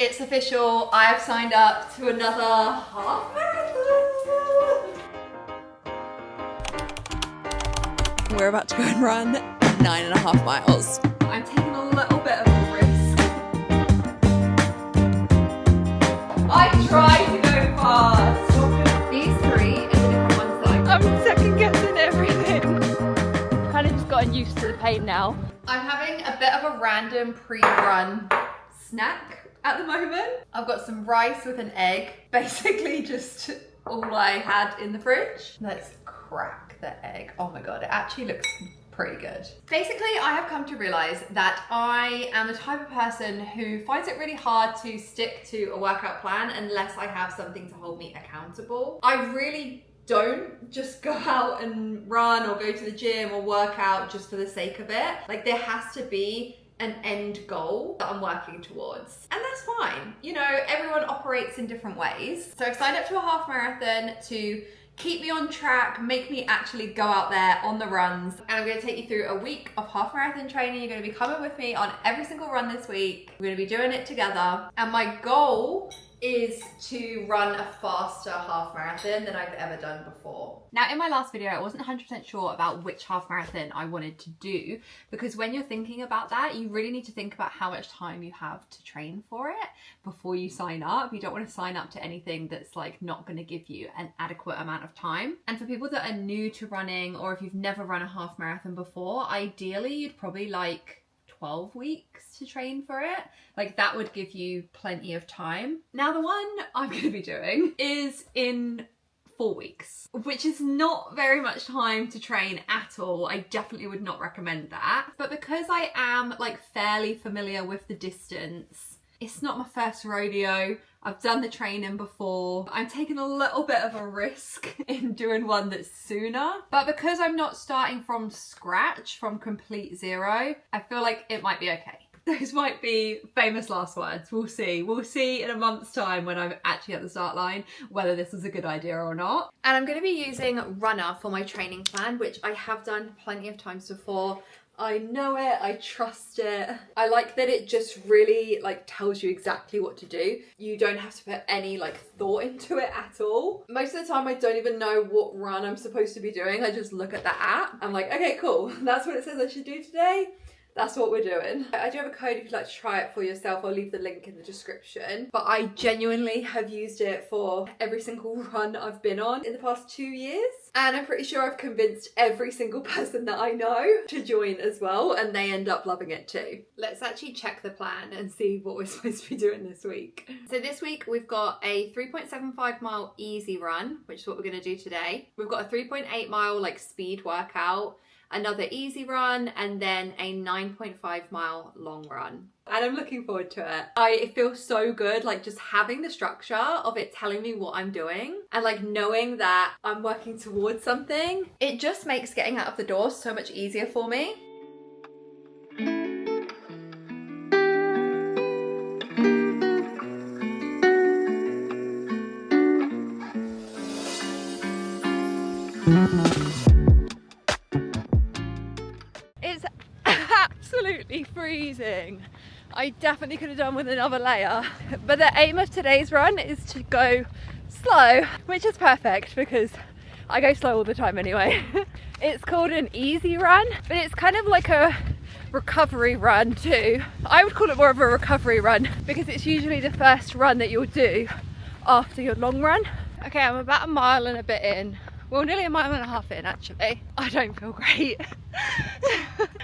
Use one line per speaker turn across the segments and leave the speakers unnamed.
It's official, I have signed up to another half marathon. We're about to go and run 9.5 miles. I'm taking a little bit of a risk. I try to go fast. These three are the different ones that I'm second guessing everything.
Kind of just gotten used to the pain now.
I'm having a bit of a random pre-run snack at the moment. I've got some rice with an egg, basically just all I had in the fridge. Let's crack the egg. Oh my God, it actually looks pretty good. Basically, I have come to realize that I am the type of person who finds it really hard to stick to a workout plan unless I have something to hold me accountable. I really don't just go out and run or go to the gym or work out just for the sake of it. Like, there has to be an end goal that I'm working towards. And that's fine. You know, everyone operates in different ways. So I've signed up to a half marathon to keep me on track, make me actually go out there on the runs. And I'm gonna take you through a week of half marathon training. You're gonna be coming with me on every single run this week. We're gonna be doing it together. And my goal is to run a faster half marathon than I've ever done before. Now, in my last video, I wasn't 100% sure about which half marathon I wanted to do, because when you're thinking about that, you really need to think about how much time you have to train for it before you sign up. You don't want to sign up to anything that's like not going to give you an adequate amount of time. And for people that are new to running, or if you've never run a half marathon before, ideally you'd probably like 12 weeks to train for it. Like, that would give you plenty of time. Now, the one I'm going to be doing is in 4 weeks, which is not very much time to train at all. I definitely would not recommend that. But because I am like fairly familiar with the distance, it's not my first rodeo. I've done the training before. I'm taking a little bit of a risk in doing one that's sooner. But because I'm not starting from scratch, from complete zero, I feel like it might be okay. Those might be famous last words. We'll see. We'll see in a month's time when I'm actually at the start line whether this is a good idea or not. And I'm going to be using Runner for my training plan, which I have done plenty of times before. I know it, I trust it. I like that it just really like tells you exactly what to do. You don't have to put any like thought into it at all. Most of the time I don't even know what run I'm supposed to be doing. I just look at the app. I'm like, okay, cool. That's what it says I should do today. That's what we're doing. I do have a code if you'd like to try it for yourself. I'll leave the link in the description. But I genuinely have used it for every single run I've been on in the past 2 years. And I'm pretty sure I've convinced every single person that I know to join as well. And they end up loving it too. Let's actually check the plan and see what we're supposed to be doing this week. So this week we've got a 3.75 mile easy run, which is what we're going to do today. We've got a 3.8 mile like speed workout, another easy run, and then a 9.5 mile long run. And I'm looking forward to it. It feels so good, like just having the structure of it telling me what I'm doing and like knowing that I'm working towards something. It just makes getting out of the door so much easier for me. It's absolutely freezing. I definitely could have done with another layer, but the aim of today's run is to go slow, which is perfect because I go slow all the time anyway. It's called an easy run, but it's kind of like a recovery run too. I would call it more of a recovery run because it's usually the first run that you'll do after your long run. Okay, I'm about a mile and a bit in. Well, nearly a mile and a half in actually. I don't feel great.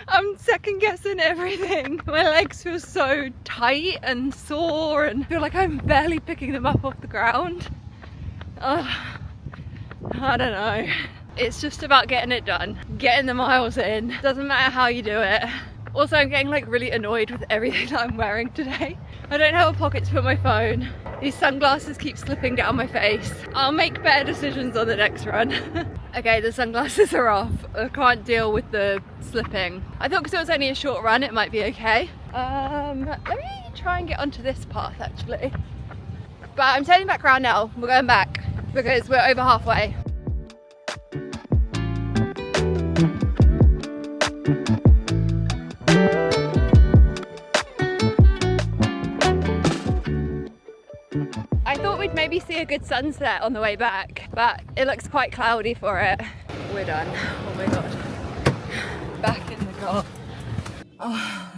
I'm second guessing everything. My legs feel so tight and sore and I feel like I'm barely picking them up off the ground. I don't know. It's just about getting it done. Getting the miles in. Doesn't matter how you do it. Also, I'm getting like really annoyed with everything that I'm wearing today. I don't have a pocket to put my phone. These sunglasses keep slipping down my face. I'll make better decisions on the next run. Okay, the sunglasses are off. I can't deal with the slipping. I thought because it was only a short run, it might be okay. Let me try and get onto this path actually. But I'm turning back around now. We're going back because we're over halfway.
I thought we'd maybe see a good sunset on the way back, but it looks quite cloudy for it. We're done. Oh my god. Back in the car. Oh,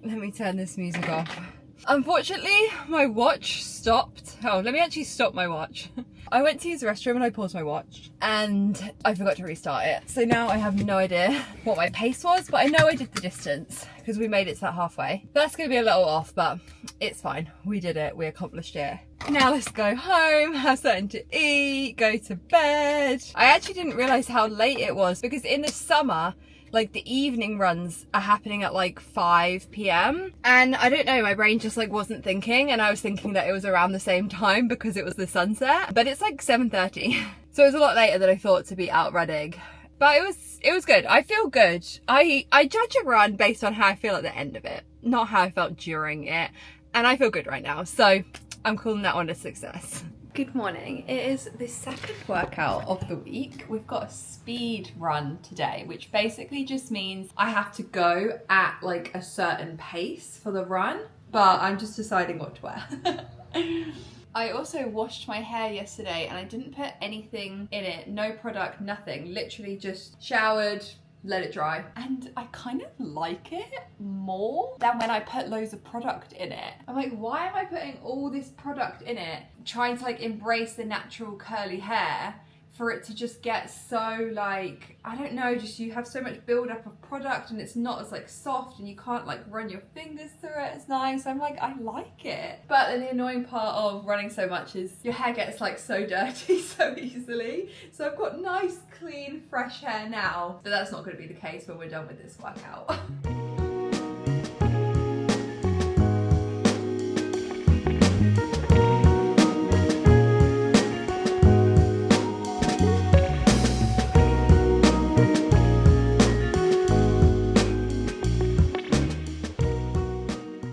let me turn this music off. Unfortunately, my watch stopped. Oh, let me actually stop my watch. I went to use the restroom and I paused my watch and I forgot to restart it. So now I have no idea what my pace was, but I know I did the distance because we made it to that halfway. That's gonna be a little off, but it's fine. We did it, we accomplished it. Now let's go home, have something to eat, go to bed. I actually didn't realize how late it was because in the summer, like the evening runs are happening at like 5 p.m. and I don't know, my brain just like wasn't thinking, and I was thinking that it was around the same time because it was the sunset, but it's like 7:30. So it was a lot later than I thought to be out running, but it was good. I feel good. I judge a run based on how I feel at the end of it, not how I felt during it, and I feel good right now, so I'm calling that one a success. Good morning. It is the second workout of the week. We've got a speed run today, which basically just means I have to go at like a certain pace for the run, but I'm just deciding what to wear. I also washed my hair yesterday and I didn't put anything in it, no product, nothing, literally just showered, let it dry, and I kind of like it more than when I put loads of product in it. I'm like, why am I putting all this product in it, trying to like embrace the natural curly hair for it to just get so like, I don't know, just you have so much buildup of product and it's not as like soft and you can't like run your fingers through it as nice. I'm like, I like it. But then the annoying part of running so much is your hair gets like so dirty so easily. So I've got nice, clean, fresh hair now, but that's not gonna be the case when we're done with this workout.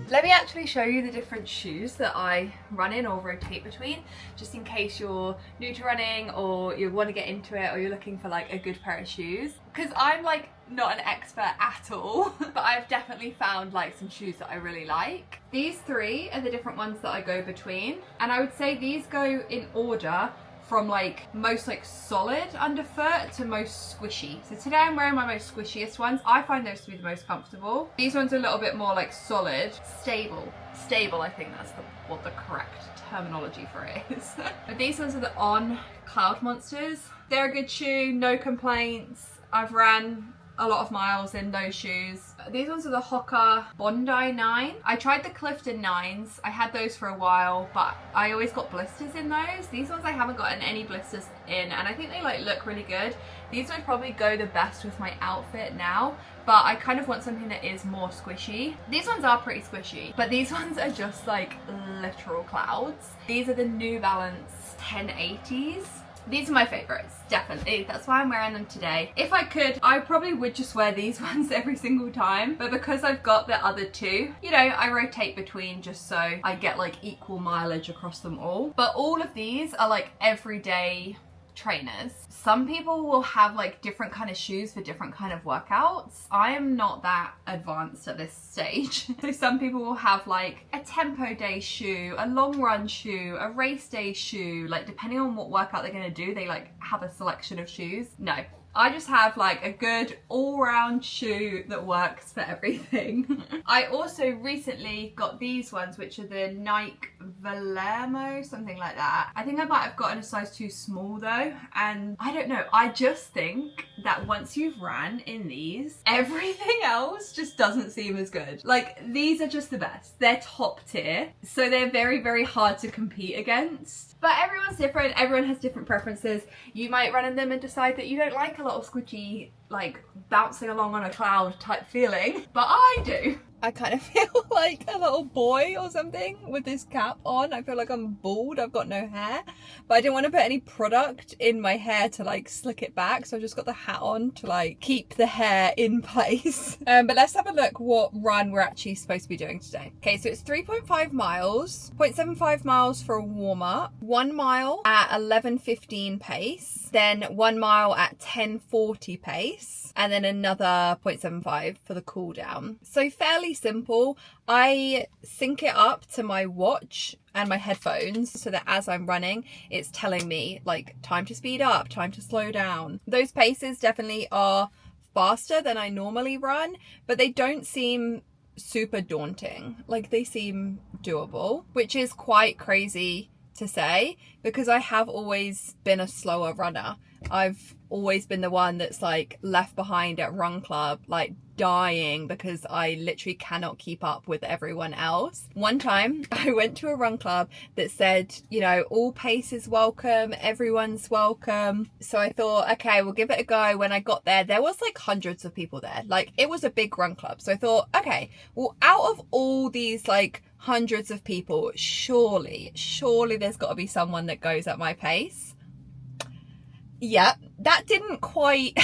Let me actually show you the different shoes that I run in or rotate between, just in case you're new to running or you want to get into it or you're looking for like a good pair of shoes. Because I'm like not an expert at all, but I've definitely found like some shoes that I really like. These three are the different ones that I go between, and I would say these go in order from like most like solid underfoot to most squishy. So today I'm wearing my most squishiest ones. I find those to be the most comfortable. These ones are a little bit more like solid, stable, I think that's what the correct terminology for it is. But these ones are the On Cloud Monsters. They're a good shoe, no complaints. I've ran a lot of miles in those shoes. These ones are the Hoka Bondi 9. I tried the Clifton 9s. I had those for a while, but I always got blisters in those. These ones I haven't gotten any blisters in, and I think they like look really good. These would probably go the best with my outfit now, but I kind of want something that is more squishy. These ones are pretty squishy, but these ones are just like literal clouds. These are the New Balance 1080s. These are my favorites, definitely. That's why I'm wearing them today. If I could, I probably would just wear these ones every single time, but because I've got the other two, you know, I rotate between just so I get like equal mileage across them all. But all of these are like everyday trainers. Some people will have like different kind of shoes for different kind of workouts. I am not that advanced at this stage. So some people will have like a tempo day shoe, a long run shoe, a race day shoe, like depending on what workout they're gonna do, they like have a selection of shoes. No, I just have like a good all-round shoe that works for everything. I also recently got these ones, which are the Nike Valermo, something like that. I think I might have gotten a size too small though, and I don't know, I just think that once you've ran in these, everything else just doesn't seem as good. Like, these are just the best. They're top tier, so they're very, very hard to compete against. But everyone's different, everyone has different preferences. You might run in them and decide that you don't like a little squidgy, like bouncing along on a cloud type feeling, but I do. I kind of feel like a little boy or something with this cap on. I feel like I'm bald, I've got no hair, but I didn't want to put any product in my hair to like slick it back, so I just got the hat on to like keep the hair in place. But let's have a look what run we're actually supposed to be doing today. Okay, so it's 3.5 miles, 0.75 miles for a warm-up, 1 mile at 11:15 pace, then 1 mile at 10:40 pace, pace and then another 0.75 for the cool down. So fairly simple. I sync it up to my watch and my headphones so that as I'm running, it's telling me like time to speed up, time to slow down. Those paces definitely are faster than I normally run, but they don't seem super daunting. Like they seem doable, which is quite crazy to say because I have always been a slower runner. I've always been the one that's like left behind at run club, like dying because I literally cannot keep up with everyone else. One time I went to a run club that said, you know, all pace is welcome, everyone's welcome. So I thought, okay, we'll give it a go. When I got there, there was like hundreds of people there. Like it was a big run club. So I thought, okay, well, out of all these like hundreds of people, surely there's got to be someone that goes at my pace. Yeah, that didn't quite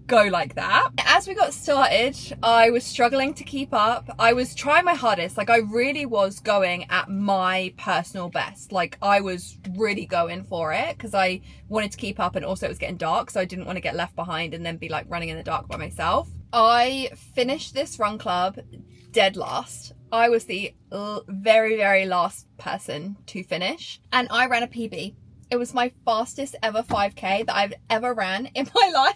go like that. As we got started, I was struggling to keep up. I was trying my hardest. Like I really was going at my personal best. Like I was really going for it because I wanted to keep up, and also it was getting dark, so I didn't want to get left behind and then be like running in the dark by myself. I finished this run club dead last. I was the very, very last person to finish, and I ran a PB. It was my fastest ever 5k that I've ever ran in my life,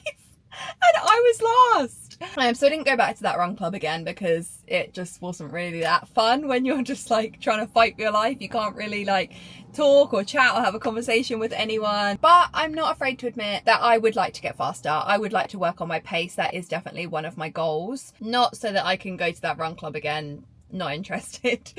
and I was last. So I didn't go back to that run club again because it just wasn't really that fun when you're just like trying to fight for your life. You can't really like talk or chat or have a conversation with anyone. But I'm not afraid to admit that I would like to get faster. I would like to work on my pace. That is definitely one of my goals. Not so that I can go to that run club again. Not interested.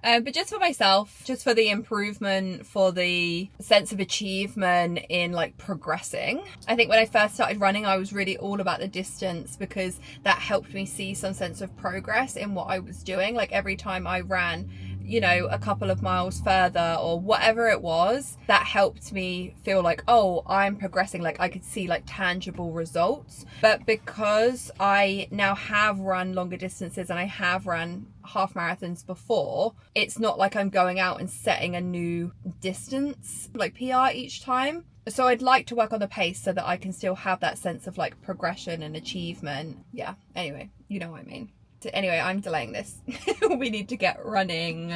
But just for myself, just for the improvement, for the sense of achievement in like progressing. I think when I first started running, I was really all about the distance because that helped me see some sense of progress in what I was doing. Like every time I ran, you know, a couple of miles further or whatever it was, that helped me feel like, oh, I'm progressing. Like I could see like tangible results. But because I now have run longer distances and I have run half marathons before, it's not like I'm going out and setting a new distance like PR each time. So I'd like to work on the pace so that I can still have that sense of like progression and achievement. Yeah, anyway, you know what I mean. So anyway, I'm delaying this. We need to get running.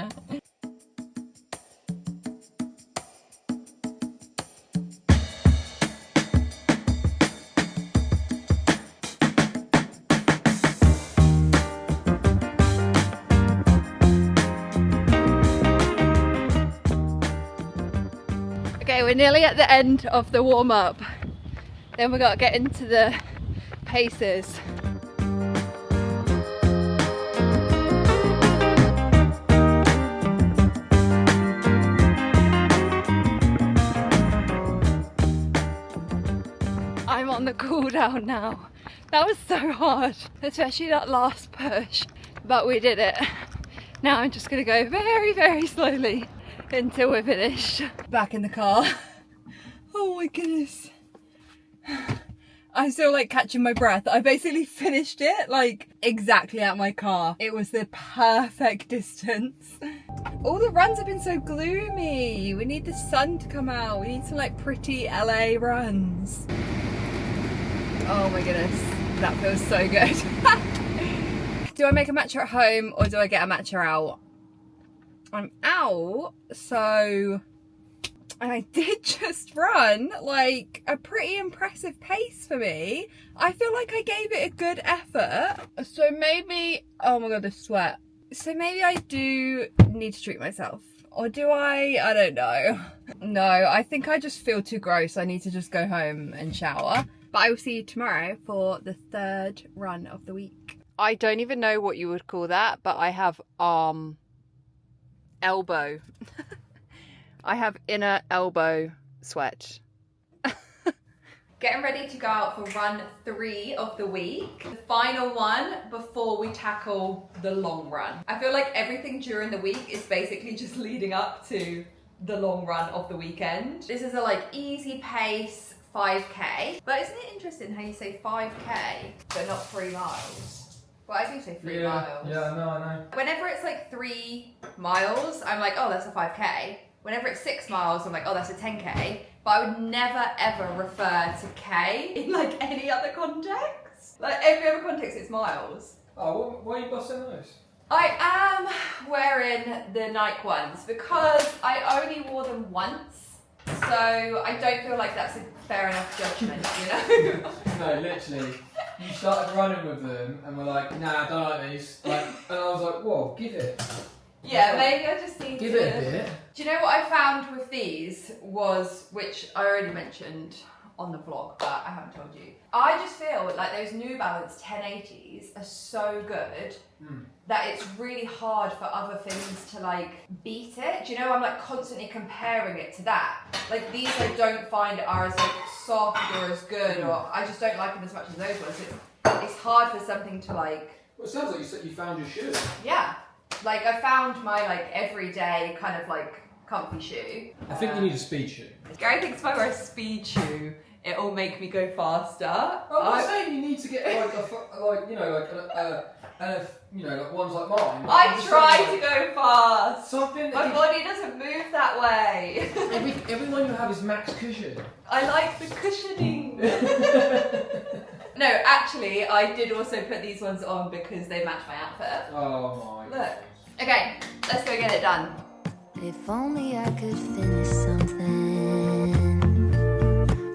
Okay, we're nearly at the end of the warm-up. Then we got to get into the paces. I'm on the cool down now. That was so hard, especially that last push, but we did it. Now I'm just gonna go very, very slowly until we're finished. Back in the car. Oh my goodness. I'm still like catching my breath. I basically finished it like exactly at my car. It was the perfect distance. All the runs have been so gloomy. We need the sun to come out. We need some like pretty LA runs. Oh my goodness, that feels so good. Do I make a matcha at home or do I get a matcha out? I'm out, so and I did just run like a pretty impressive pace for me. I feel like I gave it a good effort. So maybe, oh my god, the sweat. So maybe I do need to treat myself. Or do I? I don't know. No, I think I just feel too gross. I need to just go home and shower. But I will see you tomorrow for the third run of the week. I don't even know what you would call that, but I have elbow. I have inner elbow sweat. Getting ready to go out for run 3 of the week. The final one before we tackle the long run. I feel like everything during the week is basically just leading up to the long run of the weekend. This is a like easy pace 5k. But isn't it interesting how you say 5k but not 3 miles? Well, I do say 3 miles.
Yeah, I know.
Whenever it's like 3 miles, I'm like, oh, that's a 5k. whenever it's 6 miles, I'm like, oh, that's a 10K. But I would never ever refer to K in like any other context. Like every other context, it's miles.
Oh, why are you busting those?
I am wearing the Nike ones because I only wore them once. So I don't feel like that's a fair enough judgment, you know?
No, literally. You started running with them and were like, nah, I don't like these. Like, and I was like, whoa, give it.
Yeah, maybe I just need
Give
to...
it a bit.
Do you know what I found with these was, which I already mentioned on the vlog, but I haven't told you. I just feel like those New Balance 1080s are so good that it's really hard for other things to like beat it. Do you know, I'm like constantly comparing it to that. Like these I don't find are as like soft or as good, or I just don't like them as much as those ones. It's hard for something to like...
Well, it sounds like you said you found your shoe.
Yeah. Like I found my like everyday kind of like comfy shoe.
I think you need a speed shoe.
Gary thinks if I wear a speed shoe, it'll make me go faster.
I'm not saying you need to get like like ones like mine.
I try to go fast.
Something.
My body doesn't move that way.
Everyone you have is max cushion.
I like the cushioning. No, actually, I did also put these ones on because they match my outfit.
Oh my.
Look. Okay, let's go get it done.
If only I could finish something,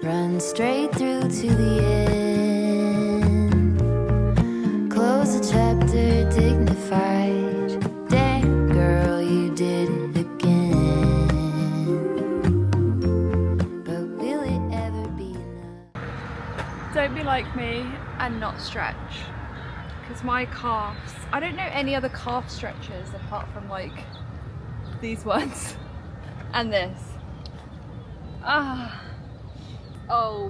run straight through to the end, close a chapter dignified. Dang girl, you did it again. But will it ever be enough?
Don't be like me and not stretch, because my calves, I don't know any other calf stretchers apart from like these ones and this. Oh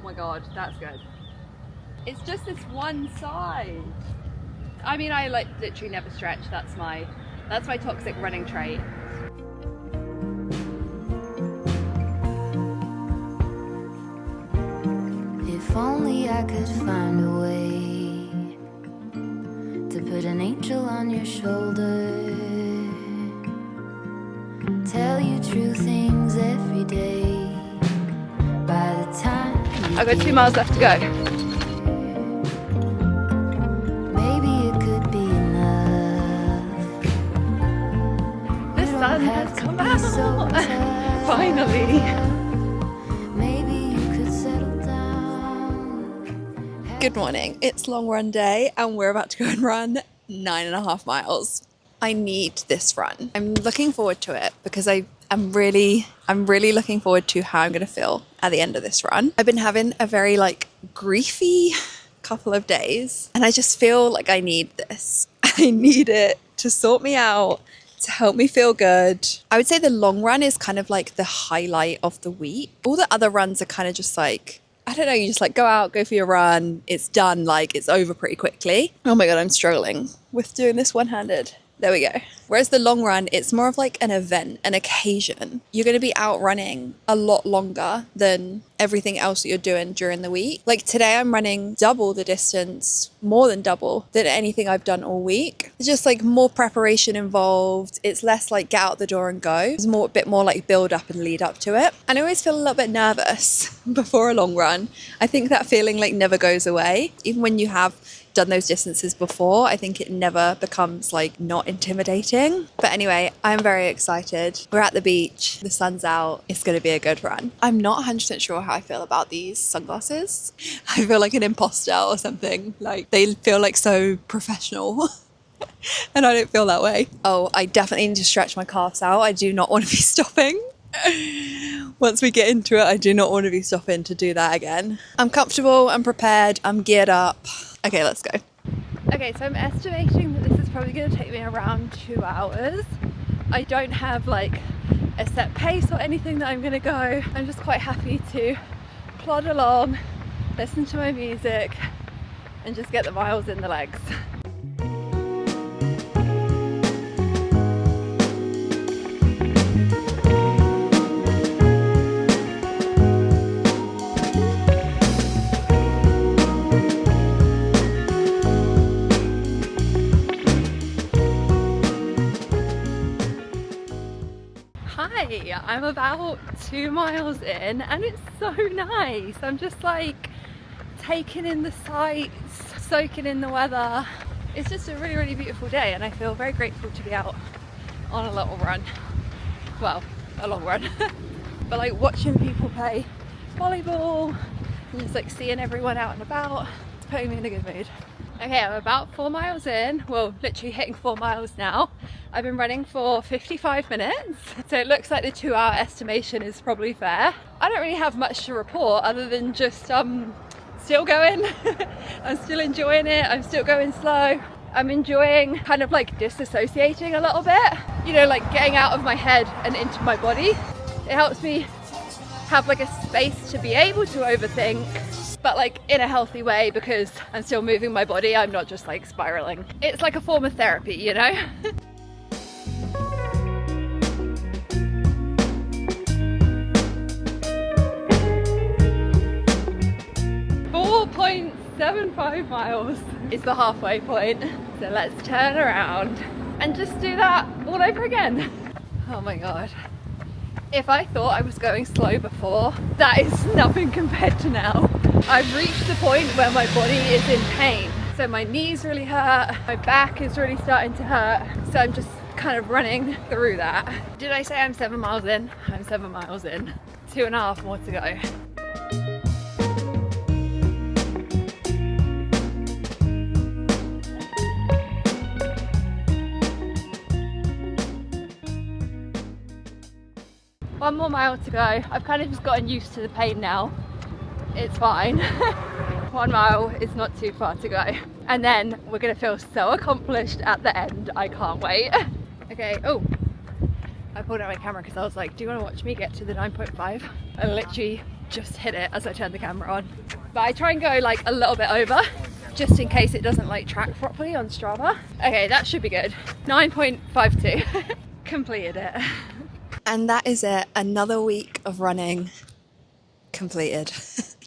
my god, that's good. It's just this one side. I mean, I like literally never stretch. That's my toxic running trait.
If only I could find a way to put an angel on your shoulder, tell you true things every day. By the time
I've got 2 miles left to go.
maybe it could be enough.
The sun has come out.
So
Finally.
maybe you could settle down.
Good morning. It's long run day and we're about to go and run 9.5 miles. I need this run. I'm looking forward to it because I'm really looking forward to how I'm going to feel at the end of this run. I've been having a very like griefy couple of days and I just feel like I need this. I need it to sort me out, to help me feel good. I would say the long run is kind of like the highlight of the week. All the other runs are kind of just like, I don't know, you just like go out, go for your run, it's done, like it's over pretty quickly. Oh my God, I'm struggling with doing this one-handed. There we go. Whereas the long run, it's more of like an event, an occasion. You're going to be out running a lot longer than everything else that you're doing during the week. Like today I'm running double the distance, more than double than anything I've done all week. It's just like more preparation involved. It's less like get out the door and go. It's a bit more like build up and lead up to it. And I always feel a little bit nervous before a long run. I think that feeling like never goes away. Even when you have done those distances before, I think it never becomes like not intimidating. But anyway, I'm very excited. We're at the beach, the sun's out, it's gonna be a good run. I'm not 100% sure how I feel about these sunglasses. I feel like an imposter or something. Like they feel like so professional. And I don't feel that way. Oh, I definitely need to stretch my calves out. I do not want to be stopping. Once we get into it, I do not want to be stopping to do that again. I'm comfortable, I'm prepared, I'm geared up. Okay, let's go. Okay, so I'm estimating that this is probably going to take me around 2 hours. I don't have like a set pace or anything that I'm going to go. I'm just quite happy to plod along, listen to my music, and just get the miles in the legs. Hi, I'm about 2 miles in and it's so nice. I'm just like taking in the sights, soaking in the weather. It's just a really, really beautiful day and I feel very grateful to be out on a little run. Well, a long run. But like watching people play volleyball and just like seeing everyone out and about, it's putting me in a good mood. Okay, I'm about 4 miles in, well literally hitting 4 miles now. I've been running for 55 minutes, so it looks like the 2-hour estimation is probably fair. I don't really have much to report other than just still going. I'm still enjoying it, I'm still going slow. I'm enjoying kind of like disassociating a little bit, you know, like getting out of my head and into my body. It helps me have like a space to be able to overthink, but like in a healthy way because I'm still moving my body, I'm not just like spiraling. It's like a form of therapy, you know? 4.75 miles is the halfway point. So let's turn around and just do that all over again. Oh my God. If I thought I was going slow before, that is nothing compared to now. I've reached the point where my body is in pain. So my knees really hurt, my back is really starting to hurt. So I'm just kind of running through that. Did I say I'm 7 miles in? I'm 7 miles in. 2.5 more to go. One more mile to go. I've kind of just gotten used to the pain now. It's fine. 1 mile is not too far to go. And then we're gonna feel so accomplished at the end. I can't wait. Okay, oh. I pulled out my camera because I was like, do you wanna watch me get to the 9.5? I literally just hit it as I turned the camera on. But I try and go like a little bit over, just in case it doesn't like track properly on Strava. Okay, that should be good. 9.52. Completed it. And that is it. Another week of running completed.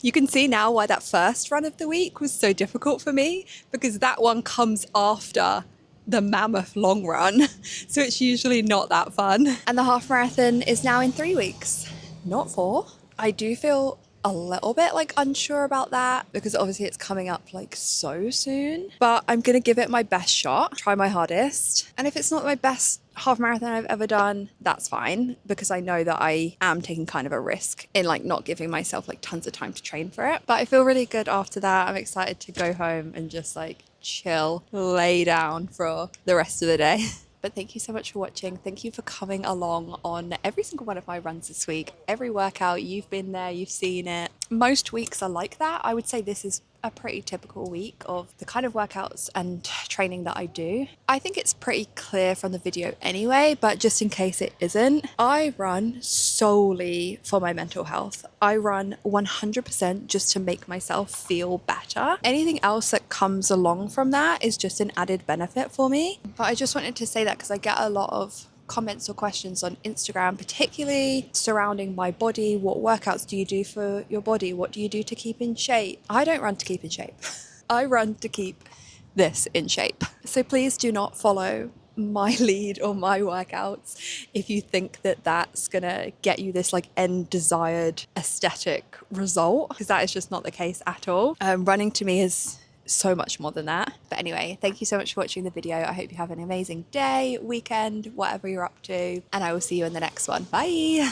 You can see now why that first run of the week was so difficult for me, because that one comes after the mammoth long run. So it's usually not that fun. And the half marathon is now in 3 weeks, not 4. I do feel a little bit like unsure about that because obviously it's coming up like so soon, but I'm gonna give it my best shot, try my hardest. And if it's not my best half marathon I've ever done, that's fine, because I know that I am taking kind of a risk in like not giving myself like tons of time to train for it. But I feel really good after that. I'm excited to go home and just like chill, lay down for the rest of the day. But thank you so much for watching. Thank you for coming along on every single one of my runs this week. Every workout, you've been there, you've seen it. Most weeks are like that. I would say this is a pretty typical week of the kind of workouts and training that I do. I think it's pretty clear from the video anyway, but just in case it isn't, I run solely for my mental health. I run 100% just to make myself feel better. Anything else that comes along from that is just an added benefit for me. But I just wanted to say that because I get a lot of comments or questions on Instagram, particularly surrounding my body. What workouts do you do for your body? What do you do to keep in shape? I don't run to keep in shape. I run to keep this in shape. So please do not follow my lead or my workouts if you think that that's gonna get you this like end desired aesthetic result, because that is just not the case at all. Running to me is so much more than that. But anyway, thank you so much for watching the video. I hope you have an amazing day, weekend, whatever you're up to, and I will see you in the next one. Bye.